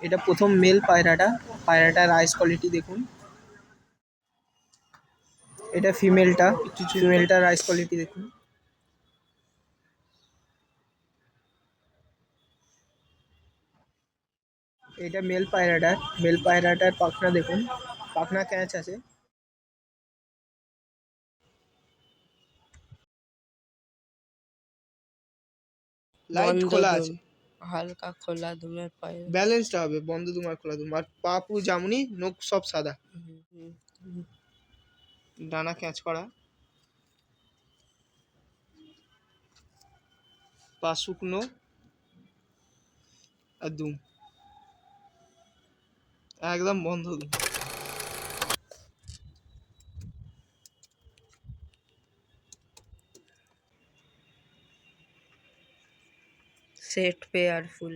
এটা প্রথম মেল পায়রাটা। পায়রাটার আইস কোয়ালিটি দেখুন। এটা ফিমেলটা। ফিমেলটার আইস কোয়ালিটি দেখুন। এটা মেল পায়রাটার। মেল পায়রাটার পাখনা দেখুন, পাখনা ক্যাচ আছে। লাইট বন্ধ খোলা দুম, আছে, হালকা খোলা দুমের পায়ে। ব্যালেন্সটা হবে, বন্ধ দুম আর খোলা দুম। আর পা পুরো জামুনি, নখ সব সাদা, ডানা ক্যাচ করা, পা শুকনো আর দুম একদম বন্ধ দুম। সেট পেয়ার ফুল।